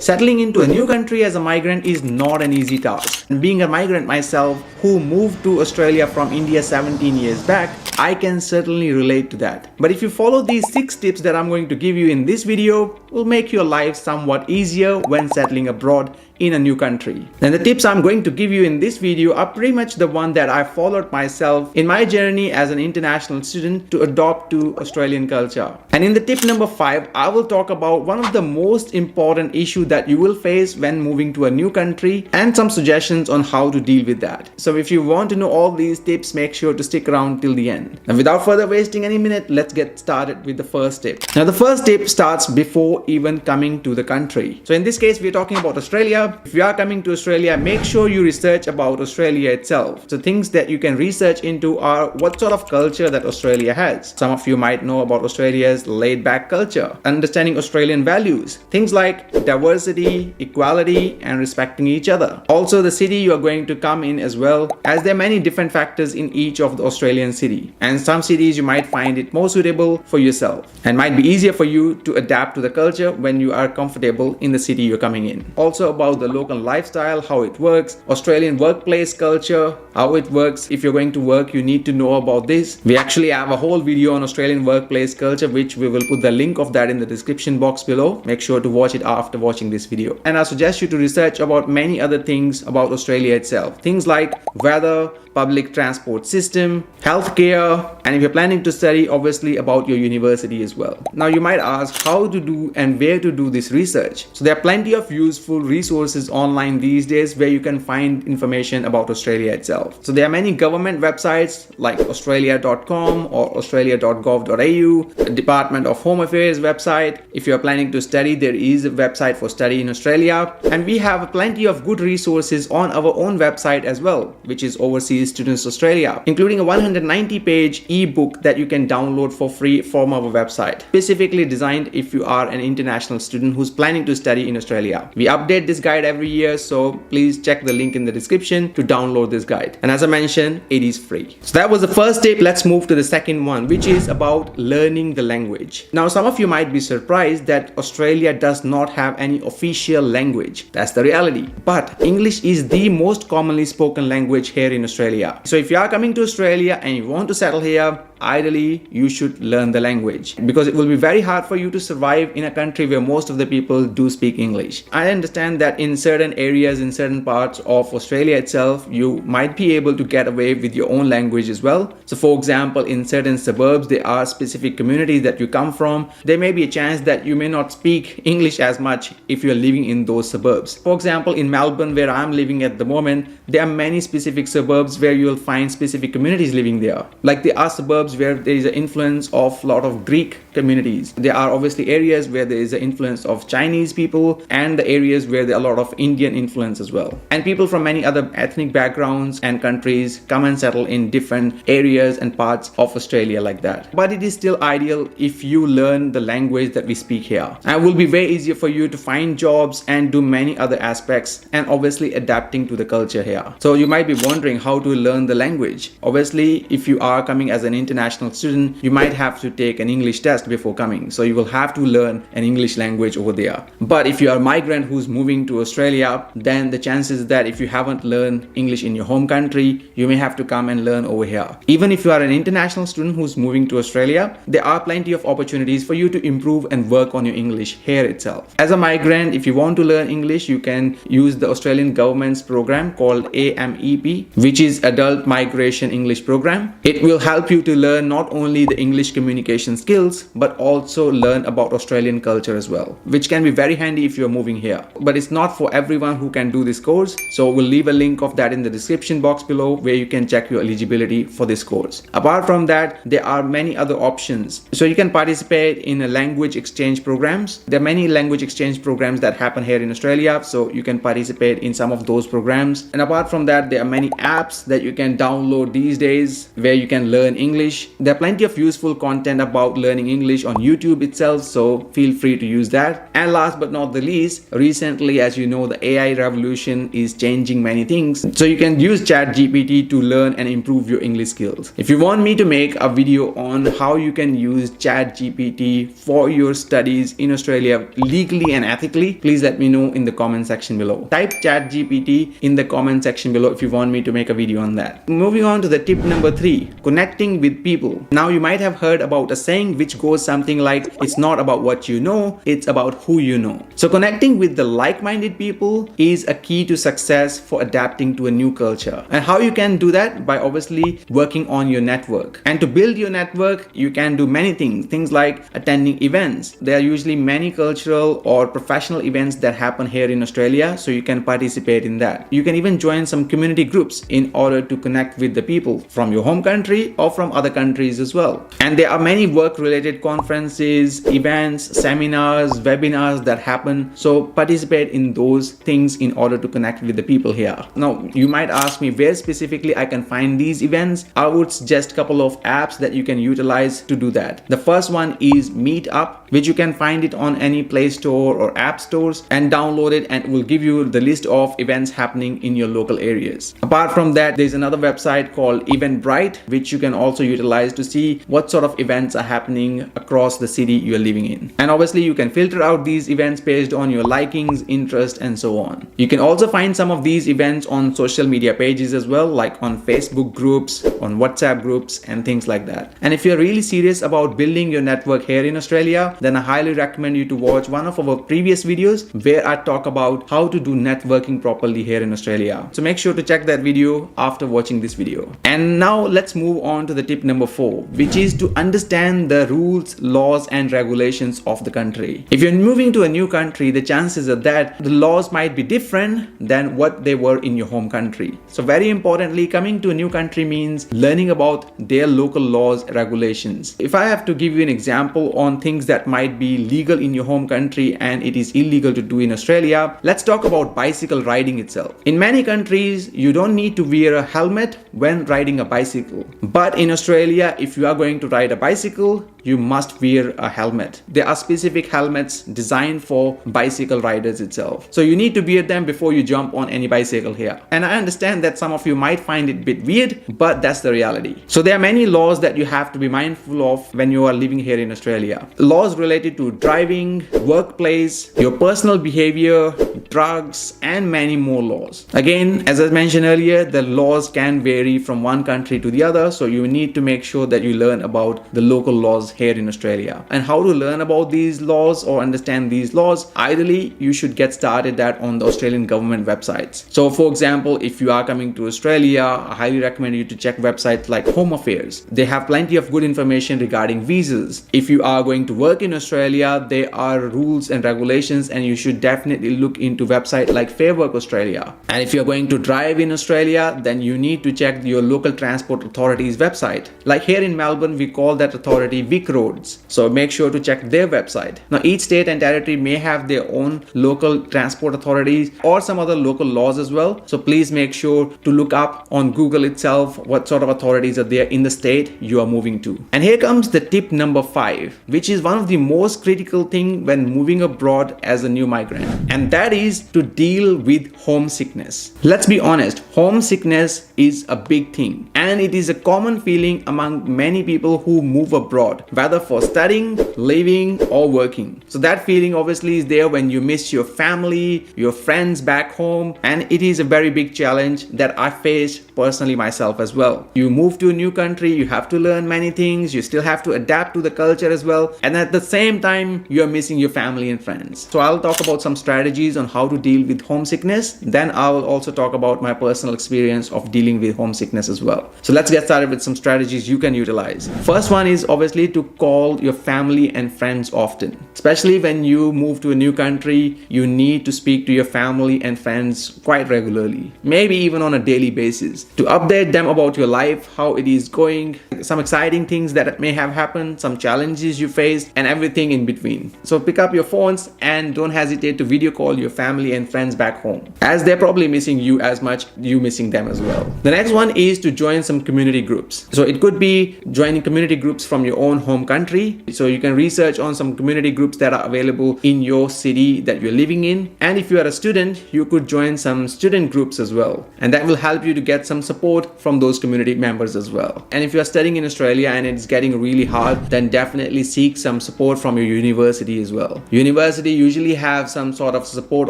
Settling into a new country as a migrant is not an easy task. And being a migrant myself who moved to Australia from India 17 years back, I can certainly relate to that. But if you follow these 6 tips that I'm going to give you in this video, will make your life somewhat easier when settling abroad in a new country. And the tips I'm going to give you in this video are pretty much the one that I followed myself in my journey as an international student to adopt to Australian culture. And in the tip number 5, I will talk about one of the most important issues that you will face when moving to a new country and some suggestions on how to deal with that. So if you want to know all these tips, make sure to stick around till the end. And without further wasting any minute, let's get started with the first tip. Now the first tip starts before even coming to the country. So in this case, we're talking about Australia. If you are coming to Australia, make sure you research about Australia itself. So things that you can research into are what sort of culture that Australia has. Some of you might know about Australia's laid-back culture, understanding Australian values, things like diversity, equality, and respecting each other. Also the city you are going to come in as well, as there are many different factors in each of the Australian city. And some cities you might find it more suitable for yourself and might be easier for you to adapt to the culture when you are comfortable in the city you're coming in. Also about the local lifestyle, how it works, Australian workplace culture, how it works. If you're going to work, you need to know about this. We actually have a whole video on Australian workplace culture, which we will put the link of that in the description box below. Make sure to watch it after watching this video. And I suggest you to research about many other things about Australia itself. Things like weather, public transport system, healthcare, and if you're planning to study, obviously about your university as well. Now you might ask how to do and where to do this research. So there are plenty of useful resources online these days where you can find information about Australia itself. So there are many government websites like australia.com or australia.gov.au, the Department of Home Affairs website. If you're planning to study, there is a website for study in Australia, and we have plenty of good resources on our own website as well, which is Overseas Students Australia, including a 190-page ebook that you can download for free from our website, specifically designed if you are an international student who's planning to study in Australia. We update this guide every year, so please check the link in the description to download this guide. And as I mentioned, it is free. So that was the first tip. Let's move to the second one, which is about learning the language. Now some of you might be surprised that Australia does not have any official language. That's the reality. But English is the most commonly spoken language here in Australia. So if you are coming to Australia and you want to settle here, ideally you should learn the language, because it will be very hard for you to survive in a country where most of the people do speak English. I understand that in certain areas, in certain parts of Australia itself, you might be able to get away with your own language as well. So for example, in certain suburbs, there are specific communities that you come from. There may be a chance that you may not speak English as much if you're living in those suburbs. For example, in Melbourne, where I'm living at the moment, there are many specific suburbs where you'll find specific communities living there. Like there are suburbs where there is an influence of a lot of Greek communities. There are obviously areas where there is an influence of Chinese people, and the areas where there are a lot of Indian influence as well. And people from many other ethnic backgrounds and countries come and settle in different areas and parts of Australia like that. But it is still ideal if you learn the language that we speak here. And it will be way easier for you to find jobs and do many other aspects, and obviously adapting to the culture here. So you might be wondering how to learn the language. Obviously, if you are coming as an international student, you might have to take an English test before coming. So you will have to learn an English language over there. But if you are a migrant who's moving to Australia, then the chances that if you haven't learned English in your home country, you may have to come and learn over here. Even if you are an international student who's moving to Australia, there are plenty of opportunities for you to improve and work on your English here itself. As a migrant, if you want to learn English, you can use the Australian government's program called AMEP, which is Adult Migration English Program. It will help you to learn not only the English communication skills, but also learn about Australian culture as well, which can be very handy if you're moving here. But it's not for everyone who can do this course, so we'll leave a link of that in the description box below where you can check your eligibility for this course. Apart from that, there are many other options. So you can participate in a language exchange programs. There are many language exchange programs that happen here in Australia, so you can participate in some of those programs. And apart from that, there are many apps that you can download these days where you can learn English English. There are plenty of useful content about learning English on YouTube itself, so feel free to use that. And last but not the least, recently, as you know, the AI revolution is changing many things, so you can use ChatGPT to learn and improve your English skills. If you want me to make a video on how you can use ChatGPT for your studies in Australia legally and ethically, please let me know in the comment section below. Type ChatGPT in the comment section below if you want me to make a video on that. Moving on to the tip number 3, connecting with people. Now you might have heard about a saying which goes something like, it's not about what you know, it's about who you know. So connecting with the like-minded people is a key to success for adapting to a new culture. And how you can do that? By obviously working on your network. And to build your network, you can do many things like attending events. There are usually many cultural or professional events that happen here in Australia, so you can participate in that. You can even join some community groups in order to connect with the people from your home country or from other countries as well. And there are many work-related conferences, events, seminars, webinars that happen, so participate in those things in order to connect with the people here. Now you might ask me where specifically I can find these events. I would suggest a couple of apps that you can utilize to do that. The first one is Meetup, which you can find it on any Play Store or App Stores and download it, and it will give you the list of events happening in your local areas. Apart from that, there's another website called Eventbrite, which you can also utilize to see what sort of events are happening across the city you're living in. And obviously you can filter out these events based on your likings, interest, and so on. You can also find some of these events on social media pages as well, like on Facebook groups, on WhatsApp groups, and things like that. And if you're really serious about building your network here in Australia, then I highly recommend you to watch one of our previous videos where I talk about how to do networking properly here in Australia. So make sure to check that video after watching this video. And now let's move on to the tip number 4, which is to understand the rules, laws, and regulations of the country. If you're moving to a new country, the chances are that the laws might be different than what they were in your home country. So very importantly, coming to a new country means learning about their local laws, regulations. If I have to give you an example on things that might be legal in your home country and it is illegal to do in Australia, let's talk about bicycle riding itself. In many countries, you don't need to wear a helmet when riding a bicycle. But in Australia, if you are going to ride a bicycle, you must wear a helmet. There are specific helmets designed for bicycle riders itself. So you need to wear them before you jump on any bicycle here. And I understand that some of you might find it a bit weird, but that's the reality. So there are many laws that you have to be mindful of when you are living here in Australia. Laws related to driving, workplace, your personal behavior, drugs, and many more laws. Again, as I mentioned earlier, the laws can vary from one country to the other, so you need to make sure that you learn about the local laws here in Australia. And how to learn about these laws or understand these laws, ideally you should get started that on the Australian government websites. So for example, if you are coming to Australia, I highly recommend you to check websites like Home Affairs. They have plenty of good information regarding visas. If you are going to work in Australia, there are rules and regulations, and you should definitely look into websites like Fair Work Australia. And if you're going to drive in Australia, then you need to check your local transport authority's website. Like here in Melbourne, we call that authority Vic Roads. So make sure to check their website. Now each state and territory may have their own local transport authorities or some other local laws as well. So please make sure to look up on Google itself what sort of authorities are there in the state you are moving to. And here comes the tip number 5, which is one of the most critical thing when moving abroad as a new migrant. And that is to deal with homesickness. Let's be honest, homesickness is a big thing. And it is a common feeling among many people who move abroad, whether for studying, living, or working. So that feeling obviously is there when you miss your family, your friends back home, and it is a very big challenge that I faced personally myself as well. You move to a new country, you have to learn many things, you still have to adapt to the culture as well, and at the same time, you're missing your family and friends. So I'll talk about some strategies on how to deal with homesickness. Then I will also talk about my personal experience of dealing with homesickness as well. So let's get started with some strategies you can utilize. First one is obviously to call your family and friends often. Especially when you move to a new country, you need to speak to your family and friends quite regularly, maybe even on a daily basis, to update them about your life, how it is going, some exciting things that may have happened, some challenges you faced, and everything in between. So pick up your phones and don't hesitate to video call your family and friends back home, as they're probably missing you as much you missing them as well. The next one is to join some some community groups. So it could be joining community groups from your own home country. So you can research on some community groups that are available in your city that you're living in. And if you are a student, you could join some student groups as well. And that will help you to get some support from those community members as well. And if you are studying in Australia and it's getting really hard, then definitely seek some support from your university as well. University usually have some sort of support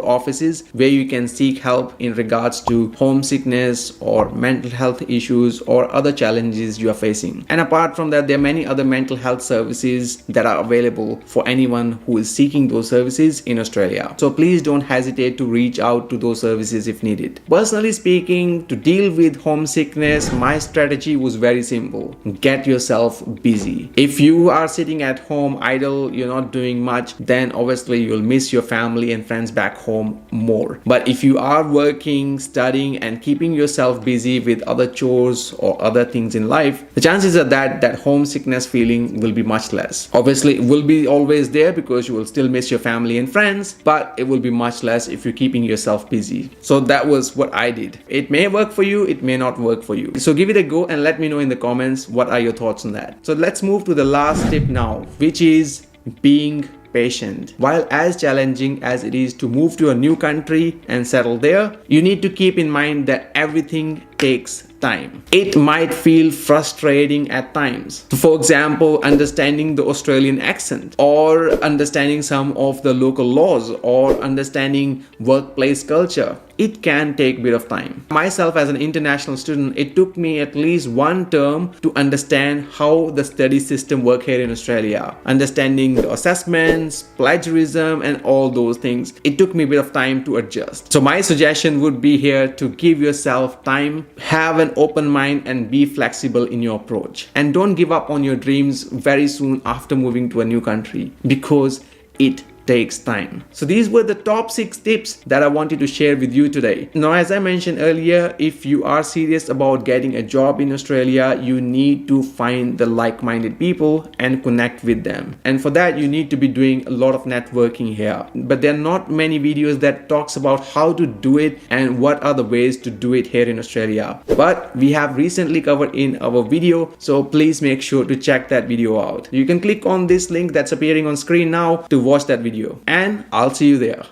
offices where you can seek help in regards to homesickness or mental health issues or other challenges you are facing. And apart from that, there are many other mental health services that are available for anyone who is seeking those services in Australia. So please don't hesitate to reach out to those services if needed. Personally speaking, to deal with homesickness, my strategy was very simple. Get yourself busy. If you are sitting at home idle, you're not doing much, then obviously you'll miss your family and friends back home more. But if you are working, studying, and keeping yourself busy with other chores or other things in life, the chances are that homesickness feeling will be much less. Obviously, it will be always there because you will still miss your family and friends, but it will be much less if you're keeping yourself busy. So that was what I did. It may work for you, it may not work for you. So give it a go and let me know in the comments what are your thoughts on that. So let's move to the last tip now, which is being patient. While as challenging as it is to move to a new country and settle there, you need to keep in mind that everything takes time. It might feel frustrating at times. So for example, understanding the Australian accent, or understanding some of the local laws, or understanding workplace culture. It can take a bit of time. Myself as an international student, it took me at least one term to understand how the study system works here in Australia. Understanding the assessments, plagiarism, and all those things. It took me a bit of time to adjust. So my suggestion would be here to give yourself time, have an open mind, and be flexible in your approach. And don't give up on your dreams very soon after moving to a new country, because it takes time. So these were the top 6 tips that I wanted to share with you today. Now, as I mentioned earlier, if you are serious about getting a job in Australia, you need to find the like-minded people and connect with them. And for that, you need to be doing a lot of networking here. But there are not many videos that talks about how to do it and what are the ways to do it here in Australia. But we have recently covered in our video, so please make sure to check that video out. You can click on this link that's appearing on screen now to watch that video. And I'll see you there.